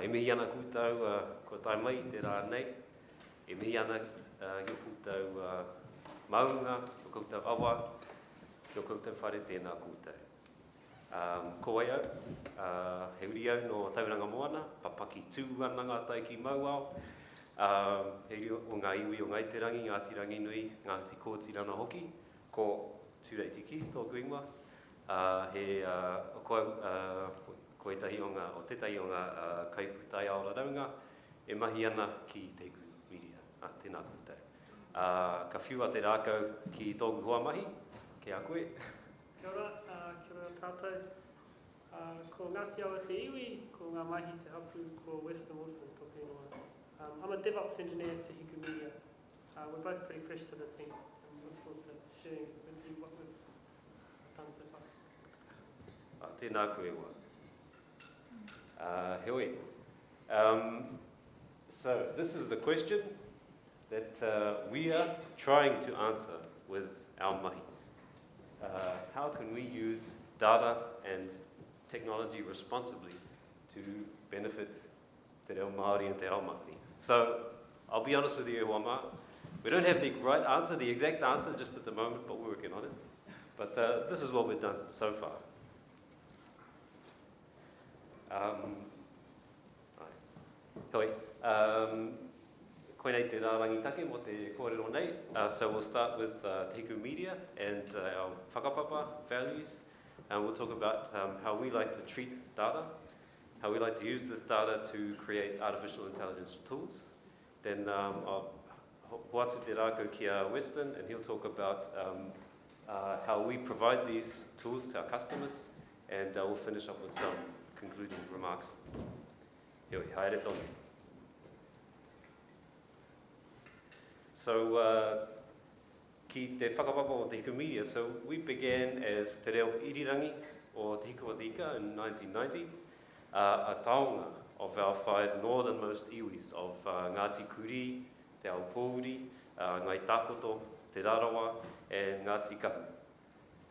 E mihi ana kūtau ko tai mai te rā nei. E mihi ana ki kūtau maunga, ki kūtau awa, ki kūtau whare tēnā kūtau. Ko ai au, he uri au no tauranga moana, papaki tū Wānanga tai ki mauao. He uri o ngā iwi o Ngaiterangi, Ngāti Ranginui, Ngāti Kōtirana hoki, ko Tūreiti ki tōku ingoa. Ko etahi o ngā, o tetahi o ngā Kaipūtaiao Raraunga, e mahi ana ki Te Hiku Media, tēnā kūtau. Ka whiua te rākau ki tōku hoa mahi, ke a koe. Kia ora tātou. Ko Ngāti Awa te iwi, ko ngā mahi te hapu, ko Western Wilson, tōku ingoa. I'm a DevOps Engineer at Te Hiku Media. We're both pretty fresh to the team, and look forward to sharing with you what we've done so far. Tēnā koe wā. Heoi. So this is the question that we are trying to answer with our mahi. How can we use data and technology responsibly to benefit te reo Māori and te ao Māori? So I'll be honest with you, Wama, we don't have the right answer, the exact answer just at the moment, but we're working on it. But this is what we've done so far. Hoi, koe nei te rārangi take mo te kōrero nei. So we'll start with Te Hiku Media and our whakapapa values. And we'll talk about how we like to treat data, how we like to use this data to create artificial intelligence tools. Then Hoatu te rākau ki a Weston, and he'll talk about how we provide these tools to our customers. And we'll finish up with some concluding remarks. Heoi, haere tonu. So, ki te whakapapa o Te Hiku Media, so we began as Te Reo Irirangi o Te Hiku Ika in 1990, a taonga of our 5 northernmost iwis of Ngāti Kuri, Te Ao Pōuri, Ngai Takoto, Te Rarawa, and Ngāti Kahu.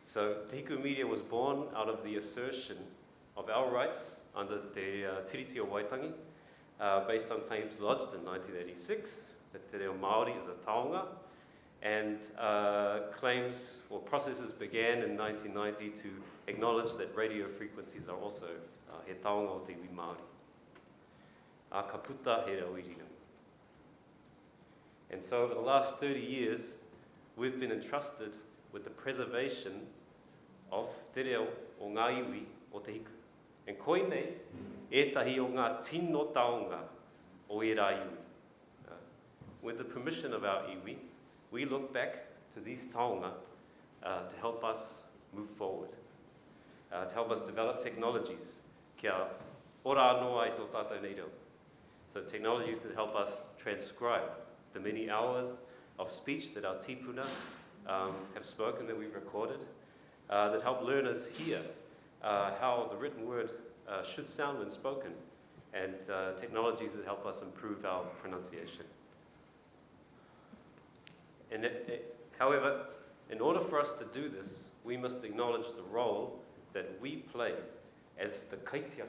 So Te Hiku Media was born out of the assertion of our rights under Te Tiriti o Waitangi, based on claims lodged in 1986 that Te Reo Māori is a taonga, and claims or processes began in 1990 to acknowledge that radio frequencies are also he taonga o te iwi Māori. A ka puta he reo iringa. And so over the last 30 years, we've been entrusted with the preservation of te reo o ngā iwi o te hiku. And koinei, etahi o ngā tino taonga o e rā iwi. With the permission of our iwi, we look back to these taonga to help us move forward, to help us develop technologies kia ora anō ai tō tātou nei reo. So technologies that help us transcribe the many hours of speech that our tipuna have spoken, that we've recorded, that help learners hear how the written word should sound when spoken, and technologies that help us improve our pronunciation. And however, in order for us to do this, we must acknowledge the role that we play as the kaitiaki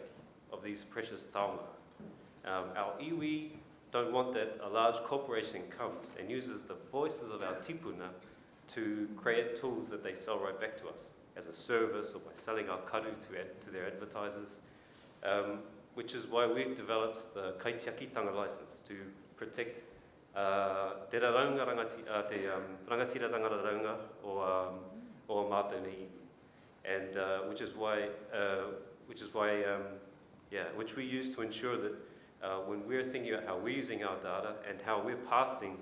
of these precious taonga. Our iwi don't want that a large corporation comes and uses the voices of our tipuna to create tools that they sell right back to us as a service or by selling our karu to their advertisers, which is why we've developed the kaitiakitanga license to protect te raraunga te rangatiratanga raraunga o mātou nei iwi. And which we use to ensure that when we're thinking about how we're using our data and how we're passing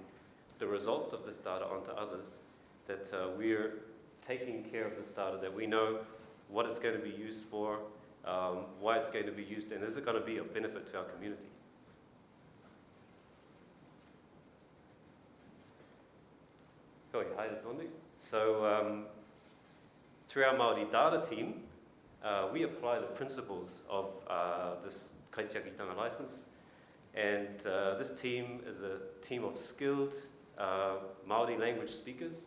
the results of this data onto others, that we're taking care of this data, that we know what it's going to be used for, why it's going to be used, and is it going to be of benefit to our community. So through our Māori data team, we apply the principles of this kaitiakitanga license, and this team is a team of skilled Māori language speakers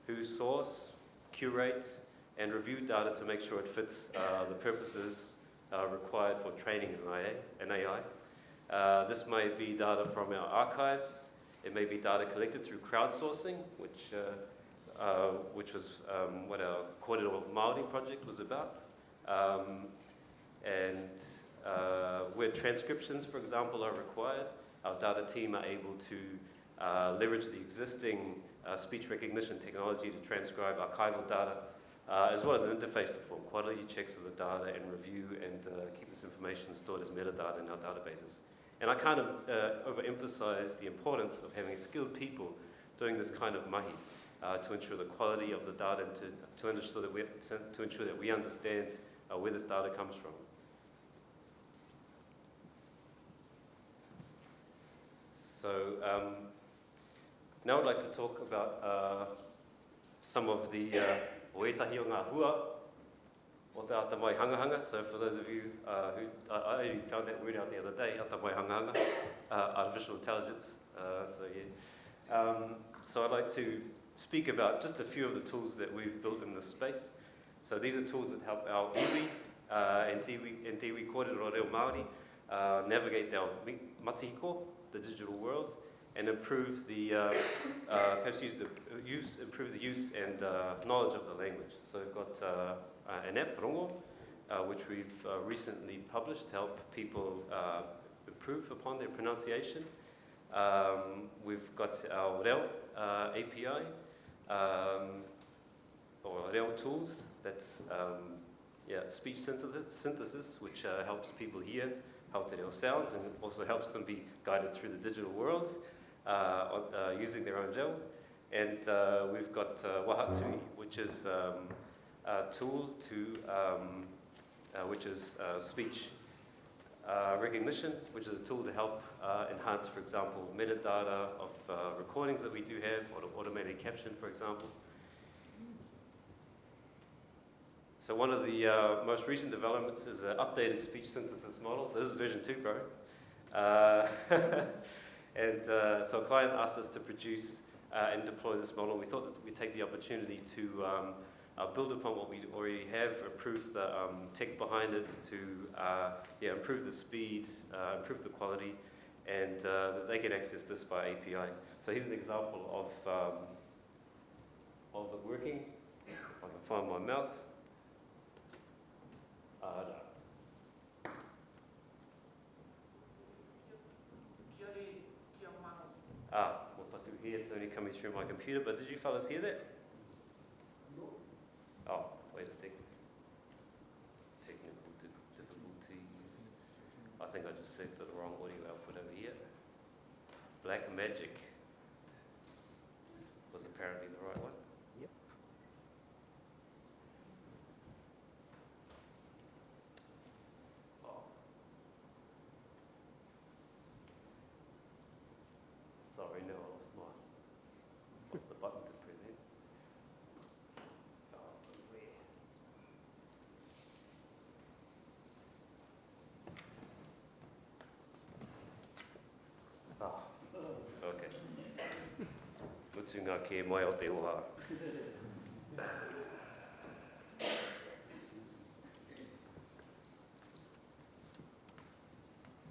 who source, curate, and review data to make sure it fits the purposes required for training in AI. This may be data from our archives. It may be data collected through crowdsourcing, which was what our Kōrero Māori project was about. Where transcriptions, for example, are required, our data team are able to leverage the existing speech recognition technology to transcribe archival data, as well as an interface to perform quality checks of the data and review and keep this information stored as metadata in our databases. And I kind of overemphasize the importance of having skilled people doing this kind of mahi to ensure the quality of the data and to ensure that we understand where this data comes from. So now I'd like to talk about some of the oetahi o ngā hua o te ata mai hangahanga. So for those of you who, I only found that word out the other day, ata mai hangahanga, artificial intelligence. So I'd like to speak about just a few of the tools that we've built in this space. So these are tools that help our iwi and tiwi kōrero reo Māori navigate our matihiko, the digital world, and improve the perhaps improve the use and knowledge of the language. So we've got an app, Rongo, which we've recently published to help people improve upon their pronunciation. We've got our Reo API, or Reo tools, that's speech synthesis, which helps people hear Aotearoa sounds and also helps them be guided through the digital world using their own reo. And we've got Wahatui, which is a tool to which is speech recognition, which is a tool to help enhance, for example, metadata of recordings that we do have, or automated caption, for example. So one of the most recent developments is an updated speech synthesis model. So this is version 2, bro. So a client asked us to produce and deploy this model. We thought that we'd take the opportunity to build upon what we already have, improve the tech behind it, to improve the speed, improve the quality, and that they can access this via API. So here's an example of it working. If I can find my mouse. Here, it's only coming through my computer, but did you fellas hear that? No. Oh, wait a second. Technical difficulties. I think I just set the wrong audio output over here. Black Magic was apparently the right one. Yep. Oh. Sorry, no, I lost mine. What's the button to present? Oh, where? Oh, okay. Mutu ngā ke mai o te oha.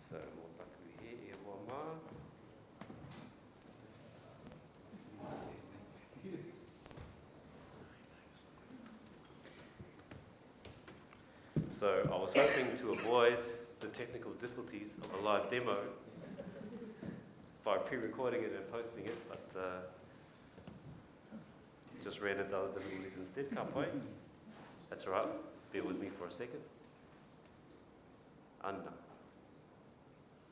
So, mō taku he e wā mā. So I was hoping to avoid the technical difficulties of a live demo by pre-recording it and posting it, but just ran into other difficulties instead. Can't wait. That's all right. Bear with me for a second. Anna.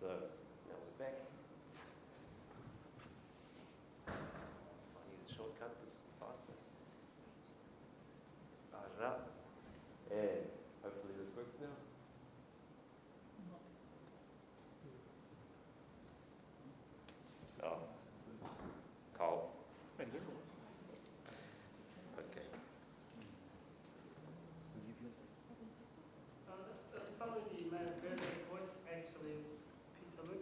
So now we're back. If I need a shortcut, this will be faster. Ara. And hopefully this works now. Oh, Carl. Okay. Some of you may have heard that voice actually is Peter Luke.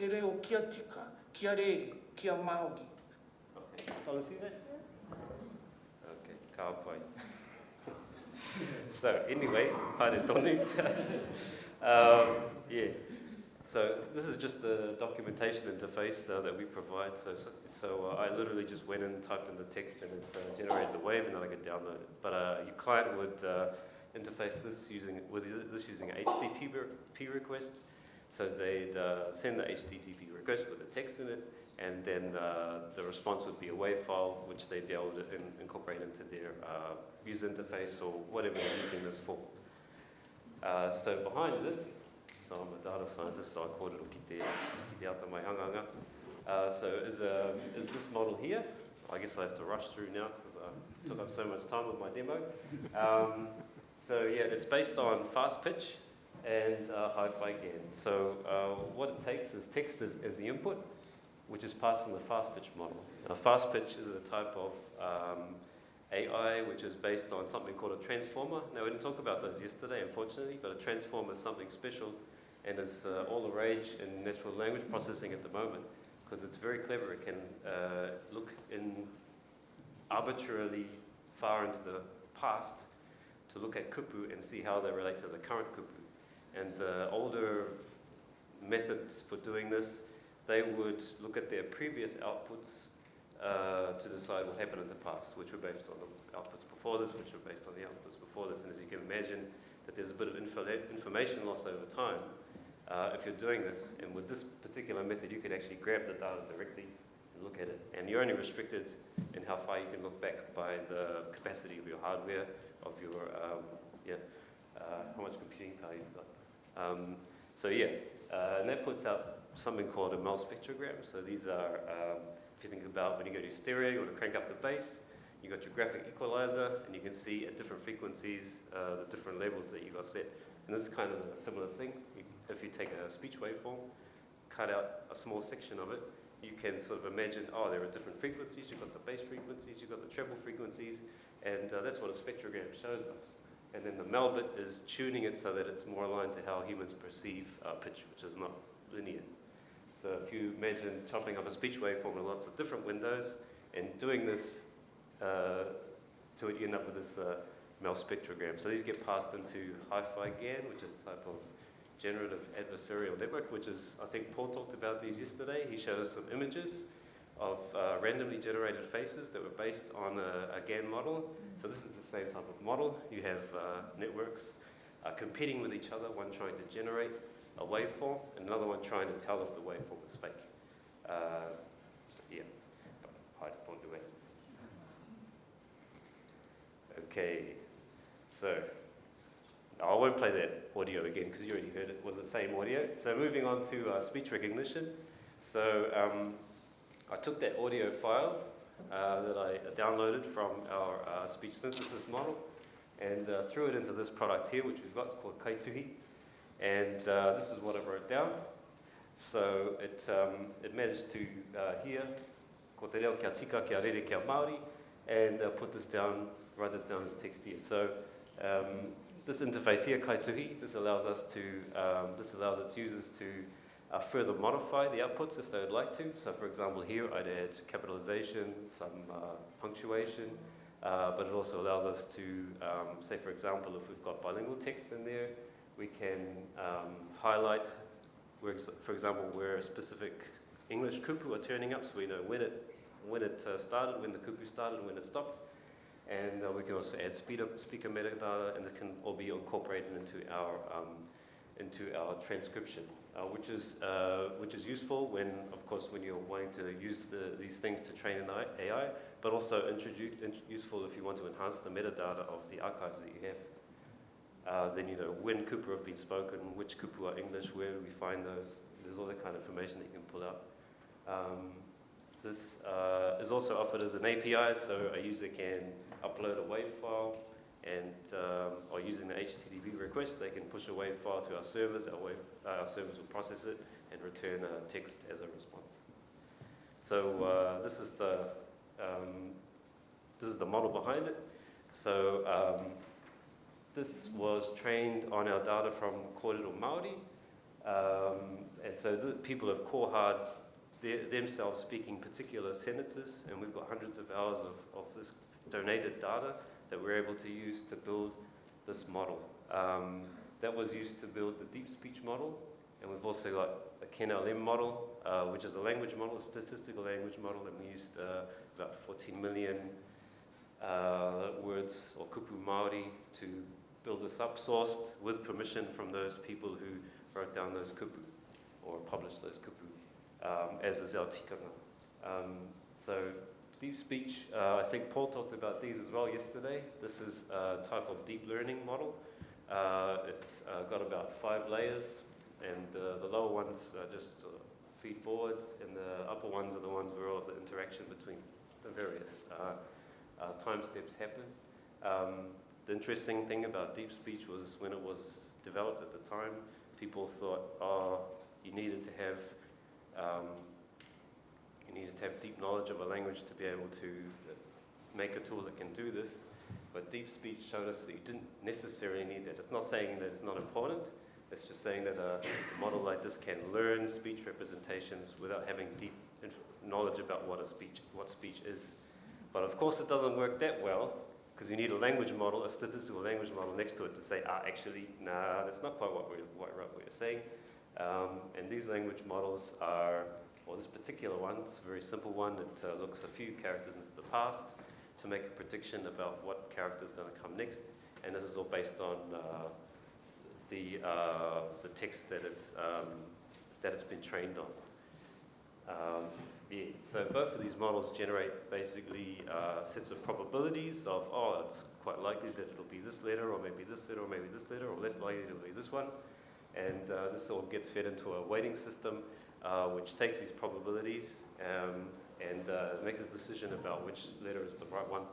te reo kia tika, kia rere, kia Māori. Okay, follow see that? Okay, ka pai. So anyway, haere tonu. Yeah. So this is just the documentation interface that we provide. So I literally just went and typed in the text and it generated the wave, and then I could download it. But your client would interface this using an HTTP request. So they'd send the HTTP request with the text in it, and then the response would be a WAV file, which they'd be able to incorporate into their user interface or whatever they're using this for. So behind this, so I'm a data scientist, so I called it ki te ata mai hanganga. So is this model here? I guess I have to rush through now because I took up so much time with my demo. So yeah, it's based on fast pitch and hi-fi GAN. So what it takes is text as the input, which is passed in the fast pitch model. Now, fast pitch is a type of AI which is based on something called a transformer. Now, we didn't talk about those yesterday, unfortunately, but a transformer is something special and is all the rage in natural language processing at the moment because it's very clever. It can look in arbitrarily far into the past to look at kupu and see how they relate to the current kupu. And the older methods for doing this, they would look at their previous outputs to decide what happened in the past, which were based on the outputs before this, which were based on the outputs before this. And as you can imagine, that there's a bit of information loss over time if you're doing this. And with this particular method, you could actually grab the data directly and look at it. And you're only restricted in how far you can look back by the capacity of your hardware, of your, how much computing power you've got. And that puts out something called a Mel spectrogram. So these are, if you think about when you go to stereo, you want to crank up the bass, you've got your graphic equalizer, and you can see at different frequencies the different levels that you got set. And this is kind of a similar thing. If you take a speech waveform, cut out a small section of it, you can sort of imagine, oh, there are different frequencies, you've got the bass frequencies, you've got the treble frequencies, and that's what a spectrogram shows us. And then the Mel bit is tuning it so that it's more aligned to how humans perceive pitch, which is not linear. So if you imagine chopping up a speech waveform in lots of different windows and doing this to it, you end up with this Mel spectrogram. So these get passed into hi-fi GAN, which is a type of generative adversarial network, which is, I think Paul talked about these yesterday. He showed us some images of randomly generated faces that were based on a GAN model. So this is the same type of model. You have networks competing with each other, one trying to generate a waveform, and another one trying to tell if the waveform is fake. Don't do it. Okay, so I won't play that audio again because you already heard it. It was the same audio. So moving on to speech recognition. So I took that audio file that I downloaded from our speech synthesis model and threw it into this product here, which we've got called Kaipūtaiao. And this is what I wrote down. So it managed to hear ko te reo kia tika, kia rere, kia Māori, and put this down, write this down as text here. So this interface here, Kaipūtaiao, this allows its users to further modify the outputs if they would like to. So for example here I'd add capitalization, some punctuation, but it also allows us to, say for example, if we've got bilingual text in there, we can highlight, for example, where specific English kupu are turning up, so we know when it started, when the kupu started, and when it stopped. And we can also add speaker metadata, and this can all be incorporated into our transcription, which is useful when, of course, when you're wanting to use these things to train an AI, but also useful if you want to enhance the metadata of the archives that you have. Then you know when kupu have been spoken, which kupu are English, where do we find those? There's all that kind of information that you can pull out. This is also offered as an API, so a user can upload a WAV file, and or using the HTTP request, they can push a WAV file to our servers. Our servers will process it and return text as a response. So this is the model behind it. So this was trained on our data from Kōrero Māori. And so people have core hard themselves speaking particular sentences, and we've got hundreds of hours of this donated data that we're able to use to build this model. That was used to build the deep speech model, and we've also got a KNLM model, which is a language model, a statistical language model, and we used about 14 million words or kupu Māori to build this up, sourced with permission from those people who wrote down those kupu or published those kupu, as is our tikanga. So deep speech, I think Paul talked about these as well yesterday. This is a type of deep learning model. It's got about 5 layers, and the lower ones just feed forward, and the upper ones are the ones where all of the interaction between the various time steps happen. The interesting thing about deep speech was when it was developed at the time, people thought, you needed to have deep knowledge of a language to be able to make a tool that can do this. But deep speech showed us that you didn't necessarily need that. It's not saying that it's not important. It's just saying that a model like this can learn speech representations without having deep knowledge about what speech is. But of course, it doesn't work that well, because you need a language model, a statistical language model next to it to say, actually, nah, that's not quite what we're saying. And these language models are, or this particular one, it's a very simple one. It looks a few characters into the past to make a prediction about what character is going to come next. And this is all based on the text that it's been trained on. So both of these models generate basically sets of probabilities of, it's quite likely that it'll be this letter, or maybe this letter, or maybe this letter, or less likely it'll be this one. And this all gets fed into a weighting system, which takes these probabilities and makes a decision about which letter is the right one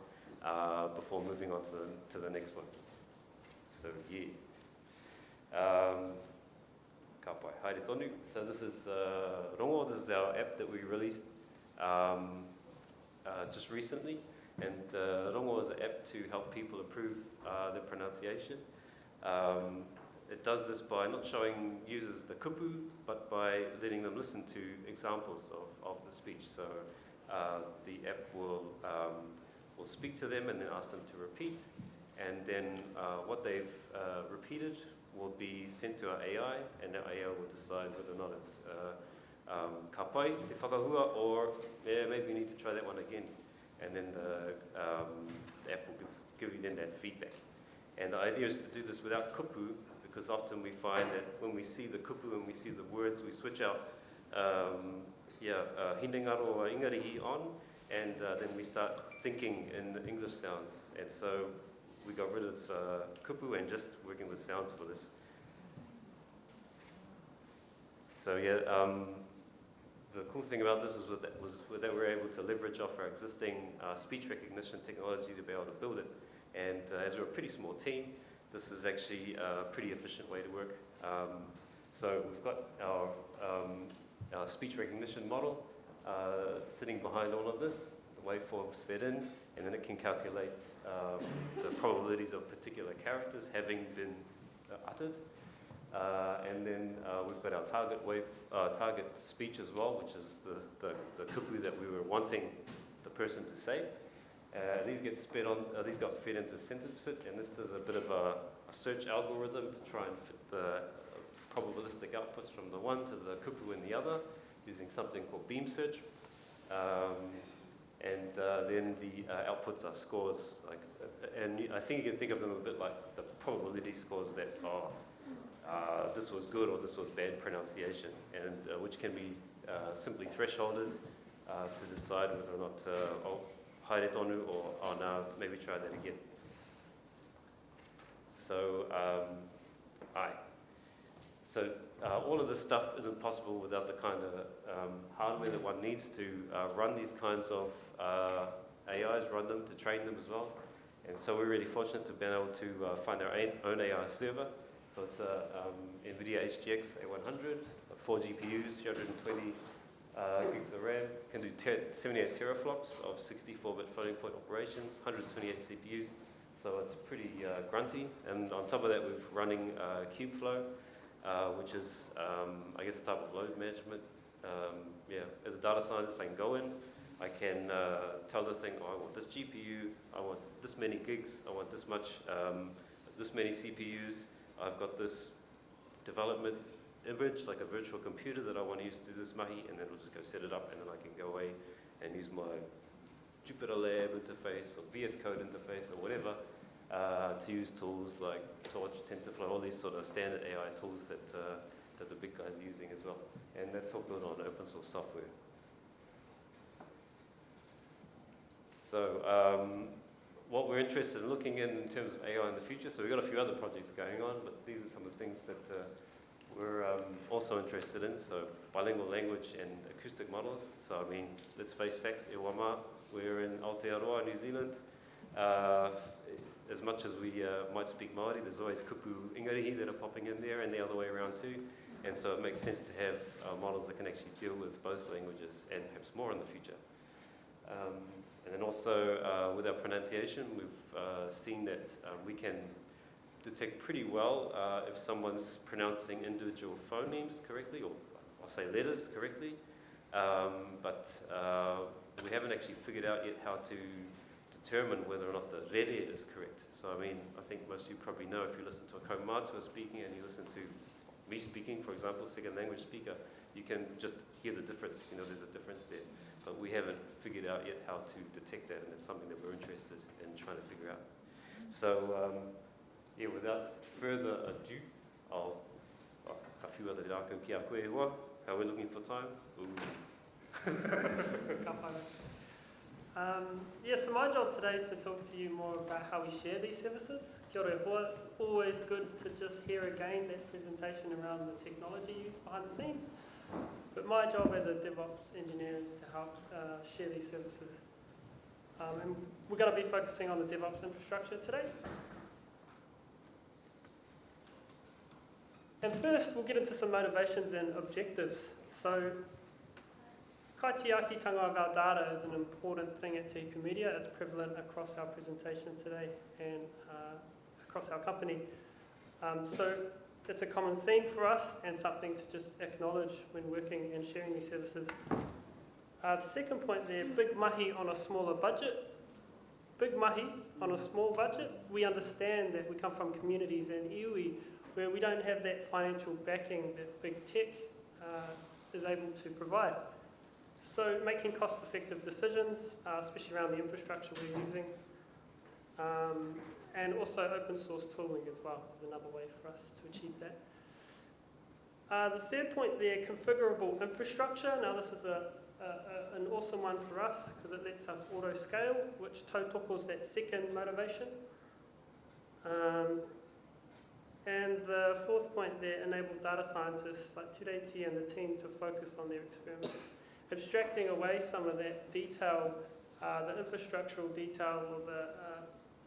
before moving on to the next one. So ka pai, haere tonu. So this is Rongo. This is our app that we released just recently. And Rongo is an app to help people improve their pronunciation. It does this by not showing users the kupu, but by letting them listen to examples of the speech. So the app will speak to them and then ask them to repeat. And then what they've repeated will be sent to our AI, and our AI will decide whether or not it's ka pai, te whakahua, or maybe you need to try that one again. And then the app will give you then that feedback. And the idea is to do this without kupu, because often we find that when we see the kupu and we see the words, we switch out hinengaro or ingarihi on, and then we start thinking in English sounds. And so we got rid of kupu and just working with sounds for this. So the cool thing about this is that we're able to leverage off our existing speech recognition technology to be able to build it. And as we're a pretty small team, this is actually a pretty efficient way to work. So we've got our speech recognition model sitting behind all of this. The waveforms fed in, and then it can calculate the probabilities of particular characters having been uttered. And then we've got our target speech as well, which is the kupu that we were wanting the person to say. These got fed into sentence fit, and this does a bit of a search algorithm to try and fit the probabilistic outputs from the one to the kupu in the other, using something called beam search. And then the outputs are scores, and I think you can think of them a bit like the probability scores that this was good or this was bad pronunciation, and which can be simply thresholded to decide whether or not haere tonu or now maybe try that again. So all of this stuff isn't possible without the kind of hardware that one needs to run these kinds of AIs, run them, to train them as well. And so we're really fortunate to have been able to find our own AI server. So it's a NVIDIA HGX A100, 4 GPUs, 320 gigs of RAM, can do 78 teraflops of 64-bit floating point operations, 128 CPUs. So it's pretty grunty. And on top of that, we're running Kubeflow, which is, I guess, a type of load management. As a data scientist, I can go in, I can tell the thing, oh, I want this GPU, I want this many gigs, I want this much, this many CPUs, I've got this development image, like a virtual computer that I want to use to do this mahi, and then it'll just go set it up, and then I can go away and use my Jupyter Lab interface or VS Code interface or whatever to use tools like Torch, TensorFlow, all these sort of standard AI tools that the big guys are using as well. And that's all built on open source software. So what we're interested in looking in terms of AI in the future, so we've got a few other projects going on, but these are some of the things that we're also interested in. So bilingual language and acoustic models. So I mean, let's face facts, e wama, we're in Aotearoa, New Zealand. As much as we might speak Māori, there's always kupu ingarihi that are popping in there, and the other way around too. And so it makes sense to have models that can actually deal with both languages and perhaps more in the future. And then also with our pronunciation, we've seen that we can detect pretty well if someone's pronouncing individual phonemes correctly, or I'll say letters correctly. But we haven't actually figured out yet how to determine whether or not the rere is correct. So I mean, I think most of you probably know if you listen to a Kaipūtaiao speaking and you listen to me speaking, for example, second language speaker, you can just hear the difference. You know, there's a difference there. But we haven't figured out yet how to detect that, and it's something that we're interested in trying to figure out. So without further ado, a few other rākau ki a koe hoa. How we're looking for time? So my job today is to talk to you more about how we share these services. Kia ora hoa. It's always good to just hear again that presentation around the technology used behind the scenes. But my job as a DevOps engineer is to help share these services. And we're going to be focusing on the DevOps infrastructure today. And first, we'll get into some motivations and objectives. So, kaitiakitanga of our data is an important thing at Te Hiku Media. It's prevalent across our presentation today and across our company. So it's a common theme for us and something to just acknowledge when working and sharing these services. The second point there, big mahi on a smaller budget. Big mahi on a small budget. We understand that we come from communities and iwi where we don't have that financial backing that big tech is able to provide. So making cost-effective decisions, especially around the infrastructure we're using, and also open source tooling as well is another way for us to achieve that. The third point there, configurable infrastructure. Now this is an awesome one for us because it lets us auto-scale, which tautoko is that second motivation. And the fourth point there, enable data scientists like Tūreiti and the team to focus on their experiments. Abstracting away some of that detail, the infrastructural detail or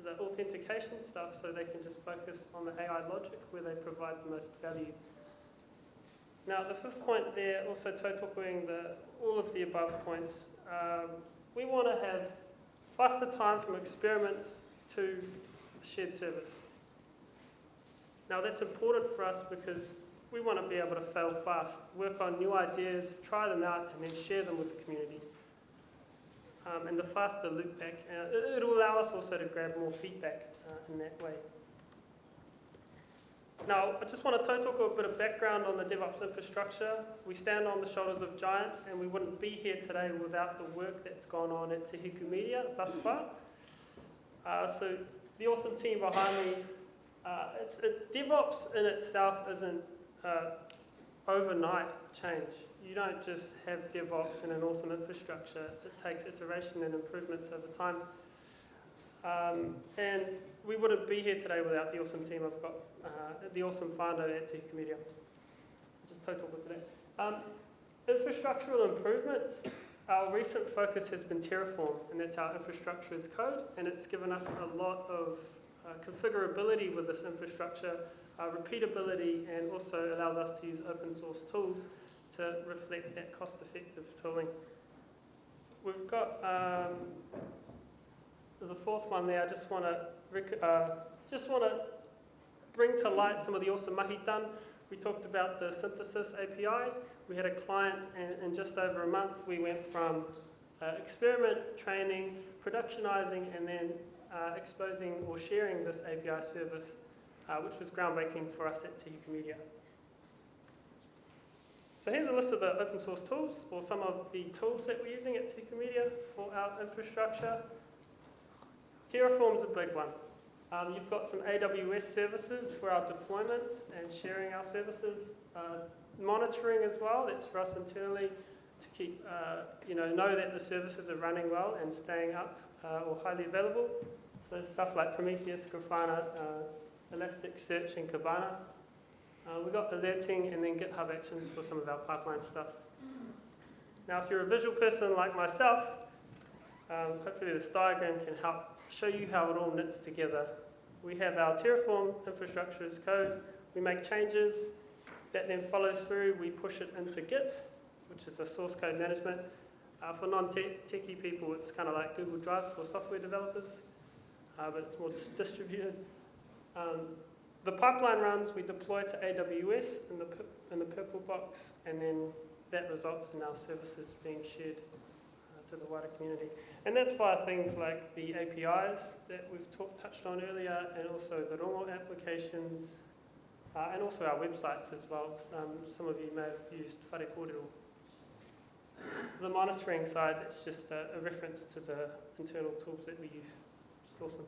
the authentication stuff so they can just focus on the AI logic where they provide the most value. Now the fifth point there, also tautokoing all of the above points, we want to have faster time from experiments to a shared service. Now that's important for us because we want to be able to fail fast, work on new ideas, try them out, and then share them with the community. And the faster loop back, it'll allow us also to grab more feedback in that way. Now, I just want to talk a bit of background on the DevOps infrastructure. We stand on the shoulders of giants, and we wouldn't be here today without the work that's gone on at Te Hiku Media thus far. So the awesome team behind me, DevOps in itself isn't overnight change. You don't just have DevOps and an awesome infrastructure. It takes iteration and improvements over time. And we wouldn't be here today without the awesome team I've got, the awesome whānau at Te Hiku Media. Just total with today. Infrastructural improvements. Our recent focus has been Terraform, and that's our infrastructure as code, and it's given us a lot of configurability with this infrastructure, repeatability, and also allows us to use open source tools to reflect that cost-effective tooling. We've got the fourth one there. I just want to bring to light some of the awesome mahi done. we talked about the synthesis API. We had a client, and in just over a month, we went from experiment, training, productionizing, and then exposing or sharing this API service, which was groundbreaking for us at Te Hiku Media. So here's a list of the open source tools, or some of the tools that we're using at Te Hiku Media for our infrastructure. Terraform's a big one. You've got some AWS services for our deployments and sharing our services. Monitoring as well, that's for us internally to keep, know that the services are running well and staying up or highly available. So stuff like Prometheus, Grafana, Elasticsearch and Kibana. We've got alerting and then GitHub Actions for some of our pipeline stuff. Now, if you're a visual person like myself, hopefully this diagram can help show you how it all knits together. We have our Terraform infrastructure as code. We make changes. That then follows through. We push it into Git, which is a source code management. For non-techie people, it's kind of like Google Drive for software developers, but it's more distributed. The pipeline runs, we deploy to AWS in the purple box, and then that results in our services being shared to the wider community. And that's via things like the APIs that we've touched on earlier, and also the Rongo applications, and also our websites as well. Some of you may have used Whare Kōrero. The monitoring side, it's just a reference to the internal tools that we use, which is awesome.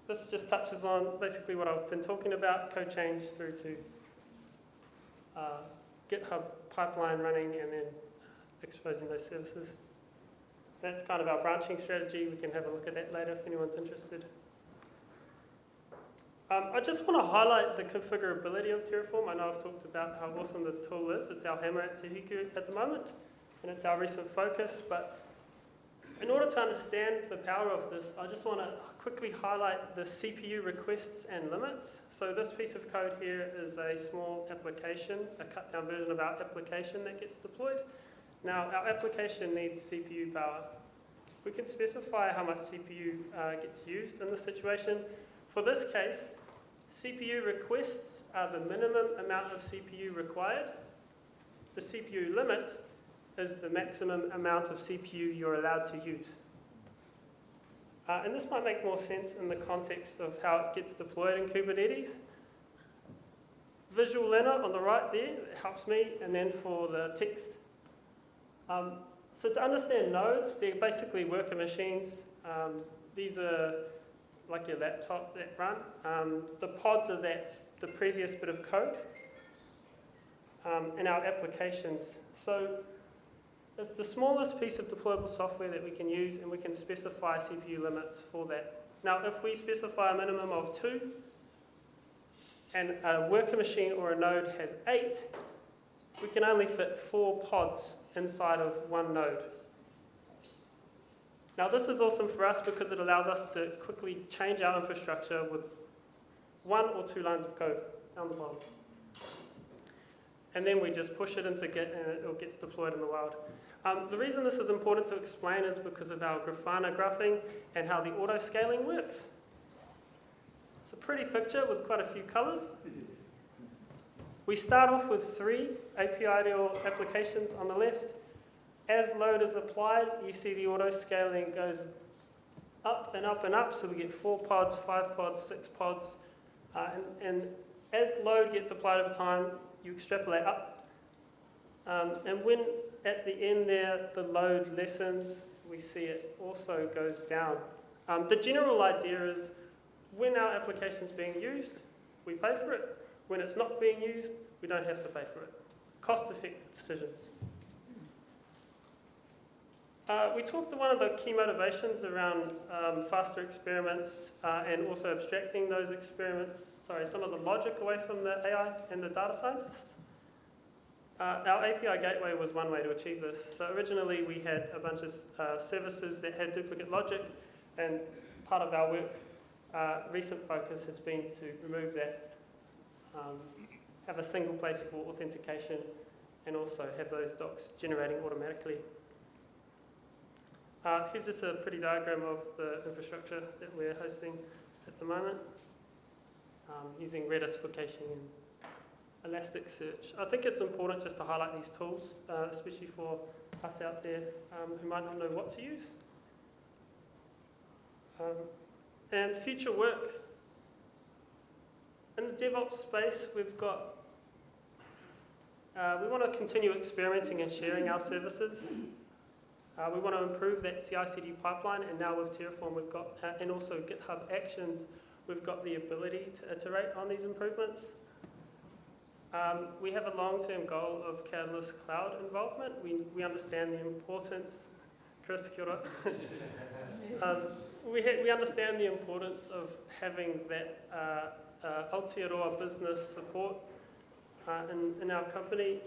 This just touches on basically what I've been talking about, code change through to GitHub pipeline running and then exposing those services. That's kind of our branching strategy. We can have a look at that later if anyone's interested. I just want to highlight the configurability of Terraform. I know I've talked about how awesome the tool is. It's our hammer at Te Hiku at the moment, and it's our recent focus. But in order to understand the power of this, I just want to quickly highlight the CPU requests and limits. So this piece of code here is a small application, a cut-down version of our application that gets deployed. Now, our application needs CPU power. We can specify how much CPU gets used in this situation. For this case, CPU requests are the minimum amount of CPU required. The CPU limit is the maximum amount of CPU you're allowed to use. And this might make more sense in the context of how it gets deployed in Kubernetes. Visual learner on the right there, it helps me, and then for the text. So to understand nodes, they're basically worker machines. These are like your laptop that run. The pods are the previous bit of code in our applications. So it's the smallest piece of deployable software that we can use, and we can specify CPU limits for that. Now, if we specify a minimum of 2, and a worker machine or a node has 8, we can only fit 4 pods inside of one node. Now, this is awesome for us because it allows us to quickly change our infrastructure with 1 or 2 lines of code down the bottom. And then we just push it into Git and it gets deployed in the wild. The reason this is important to explain is because of our Grafana graphing and how the auto-scaling works. It's a pretty picture with quite a few colors. We start off with 3 API applications on the left. As load is applied, you see the auto-scaling goes up and up and up, so we get 4 pods, 5 pods, 6 pods. And as load gets applied over time, you extrapolate up. And when at the end there, the load lessens, we see it also goes down. The general idea is when our application is being used, we pay for it. When it's not being used, we don't have to pay for it. Cost-effective decisions. We talked about one of the key motivations around faster experiments and also abstracting those experiments, some of the logic away from the AI and the data scientists. Our API gateway was one way to achieve this. So originally we had a bunch of services that had duplicate logic, and part of our work, recent focus has been to remove that, have a single place for authentication, and also have those docs generating automatically. Here's just a pretty diagram of the infrastructure that we're hosting at the moment. using Redis for caching and Elasticsearch. I think it's important just to highlight these tools, especially for us out there who might not know what to use. And future work. In the DevOps space, we've got we want to continue experimenting and sharing our services. We want to improve that CI/CD pipeline, and now with Terraform, we've got, and also GitHub Actions, we've got the ability to iterate on these improvements. We have a long-term goal of Catalyst Cloud involvement. We understand the importance. Chris, kia ora. We understand the importance of having that Aotearoa business support in our company.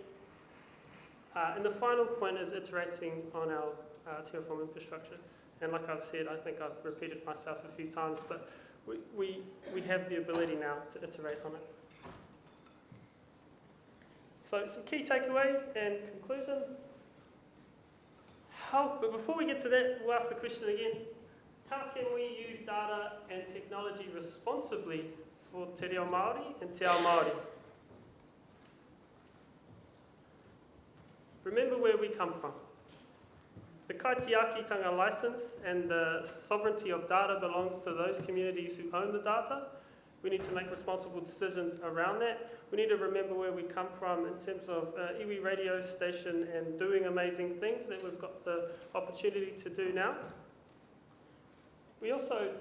And the final point is iterating on our Terraform infrastructure. And like I've said, I think I've repeated myself a few times, but we have the ability now to iterate on it. So some key takeaways and conclusions. But before we get to that, we'll ask the question again. How can we use data and technology responsibly for Te Reo Māori and Te Ao Māori? Remember where we come from. The kaitiakitanga license and the sovereignty of data belongs to those communities who own the data. We need to make responsible decisions around that. We need to remember where we come from in terms of iwi radio station and doing amazing things that we've got the opportunity to do now. We also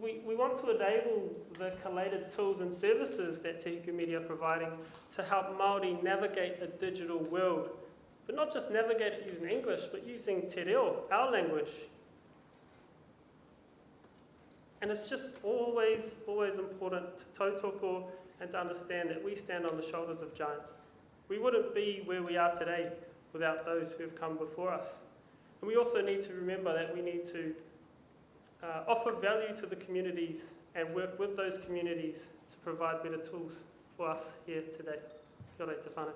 we want to enable the collated tools and services that Te Hiku Media are providing to help Māori navigate a digital world. But not just navigate it using English, but using Te Reo, our language. And it's just always important to tautoko and to understand that we stand on the shoulders of giants. We wouldn't be where we are today without those who have come before us. And we also need to remember that we need to offer value to the communities and work with those communities to provide better tools for us here today. Kia ora te whānau.